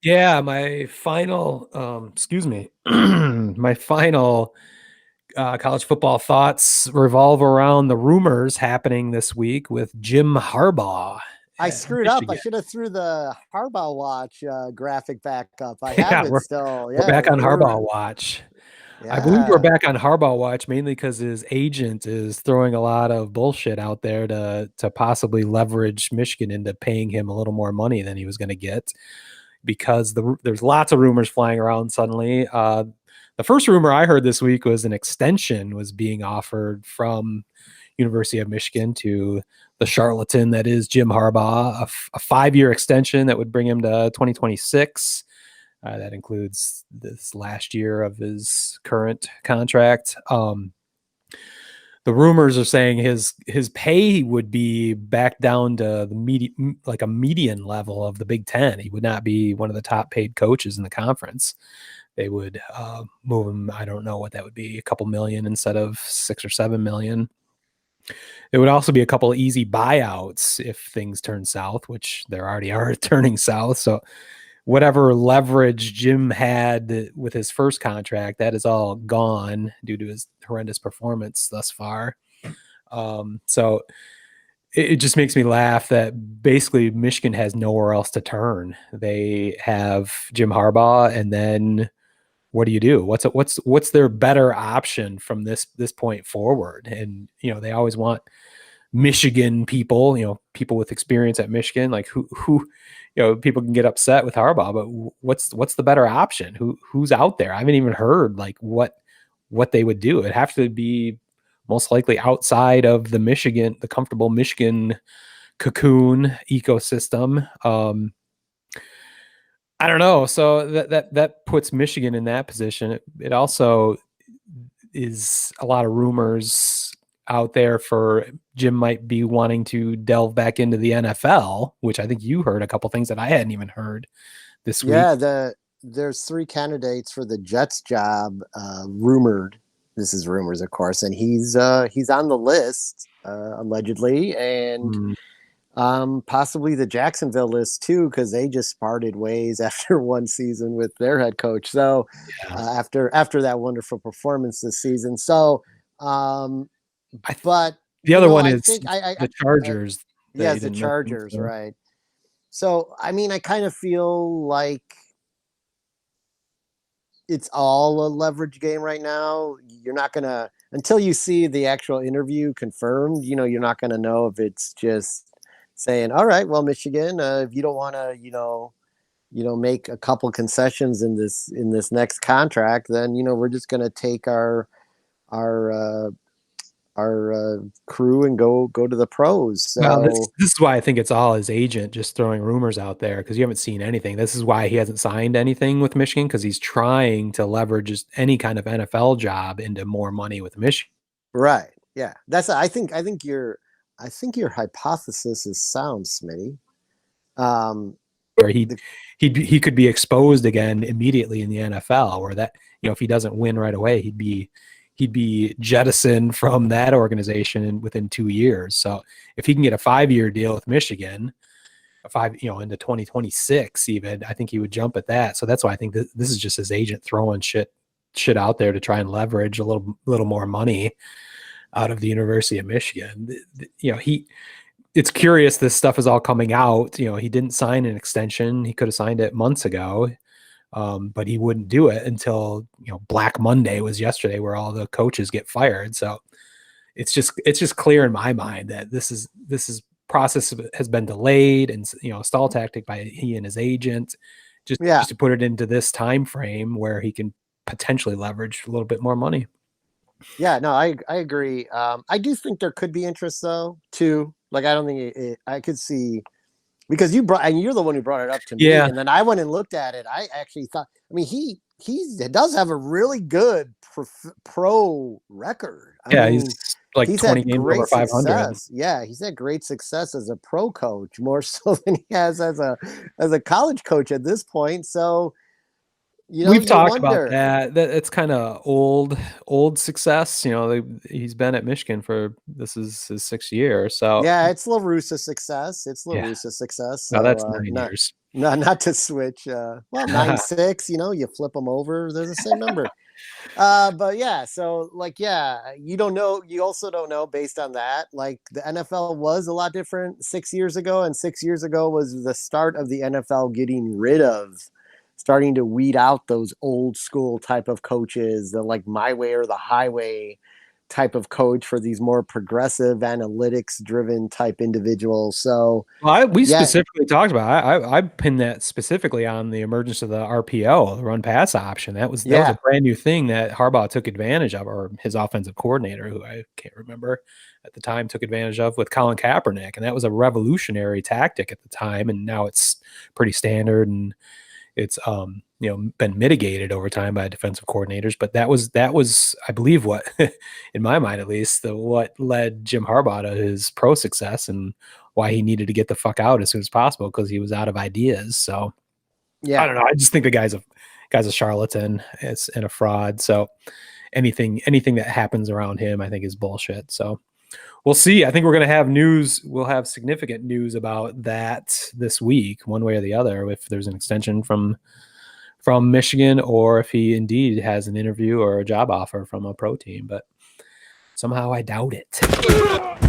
Yeah, my final, excuse me, my final college football thoughts revolve around the rumors happening this week with Jim Harbaugh I at screwed up. I Michigan. should have threw the Harbaugh watch graphic back up. I have Yeah, it still. we're Yeah, back on we're Harbaugh watch. I believe we're yeah. back on Harbaugh watch mainly because his agent is throwing a lot of bullshit out there to possibly leverage Michigan into paying him a little more money than he was going to get because there's lots of rumors flying around suddenly. The first rumor I heard this week was an extension was being offered from University of Michigan to the charlatan that is Jim Harbaugh, a 5-year extension that would bring him to 2026. That includes this last year of his current contract. The rumors are saying his pay would be back down to like a median level of the Big Ten. He would not be one of the top paid coaches in the conference. They would move him. I don't know what that would be, a couple million instead of 6 or 7 million. It would also be a couple of easy buyouts if things turn south, which there already are turning south. So whatever leverage Jim had with his first contract, that is all gone due to his horrendous performance thus far. So it just makes me laugh that basically Michigan has nowhere else to turn. They have Jim Harbaugh, and then what do you do? What's their better option from this point forward? And they always want Michigan people, people with experience at Michigan, like who people can get upset with Harbaugh, but what's the better option? Who's out there? I haven't even heard like what they would do. It'd have to be most likely outside of the comfortable Michigan cocoon ecosystem. I don't know. So that puts Michigan in that position. It also is a lot of rumors out there for Jim might be wanting to delve back into the NFL, which I think you heard a couple things that I hadn't even heard this week. Yeah, there's three candidates for the Jets job rumored. This is rumors, of course, and he's on the list allegedly, and Mm, possibly the Jacksonville list too, because they just parted ways after one season with their head coach. So yeah. after that wonderful performance this season, so um, I but The other one I is think the I Chargers that you yes, the didn't mention. Chargers, So. right? So I mean, I kind of feel like it's all a leverage game right now. You're not gonna until you see the actual interview confirmed. You're not gonna know if it's just saying, "All right, well, Michigan, if you don't want to, make a couple concessions in this next contract, then we're just gonna take our crew and go to the pros." Well, this So this is why I think it's all his agent just throwing rumors out there because you haven't seen anything. This is why he hasn't signed anything with Michigan because he's trying to leverage just any kind of NFL job into more money with Michigan. right, yeah, that's I think your hypothesis is sound, Smitty. Um, Where the he could be exposed again immediately in the NFL, where that if he doesn't win right away, he'd be jettisoned from that organization within 2 years. So if he can get a 5-year deal with Michigan, into 2026 even, I think he would jump at that. So that's why I think this is just his agent throwing shit out there to try and leverage a little more money out of the University of Michigan. It's curious this stuff is all coming out. He didn't sign an extension. He could have signed it months ago. But he wouldn't do it until Black Monday was yesterday, where all the coaches get fired. So it's just clear in my mind that this is process has been delayed and stall tactic by he and his agent, yeah, just to put it into this time frame where he can potentially leverage a little bit more money. yeah, no, I agree. I do think there could be interest though too. Like I don't think I could see because you're the one who brought it up to me, Yeah, and then I went and looked at it. I actually thought, I mean, he does have a really good pro record. I yeah, he's mean, like he's 20 had games great over 500. success. Yeah, he's had great success as a pro coach, more so than he has as a college coach at this point. So We've you talked about wonder. that it's kind of old success. He's been at Michigan for this is his 6th year. So Yeah, it's LaRussa success. It's yeah, LaRussa success. now So that's nine not years. not to switch. Well, 9-6. You flip them over. They're the same number. But yeah, so like, yeah, you don't know. You also don't know based on that. Like the NFL was a lot different 6 years ago, and 6 years ago was the start of the NFL getting rid of, starting to weed out those old school type of coaches, the like my way or the highway type of coach for these more progressive analytics driven type individuals. So Well, we yeah, specifically talked about. I pinned that specifically on the emergence of the RPO, the run pass option. That was a yeah, brand new thing that Harbaugh took advantage of, or his offensive coordinator, who I can't remember at the time, took advantage of with Colin Kaepernick, and that was a revolutionary tactic at the time. And now it's pretty standard, and it's been mitigated over time by defensive coordinators. But that was I believe what, in my mind at least, what led Jim Harbaugh to his pro success and why he needed to get the fuck out as soon as possible because he was out of ideas. So I yeah, don't know. I just think the guy's a charlatan. It's and a fraud. So anything that happens around him, I think is bullshit. So we'll see. I think we're going to have news. We'll have significant news about that this week, one way or the other, if there's an extension from Michigan or if he indeed has an interview or a job offer from a pro team. But somehow I doubt it.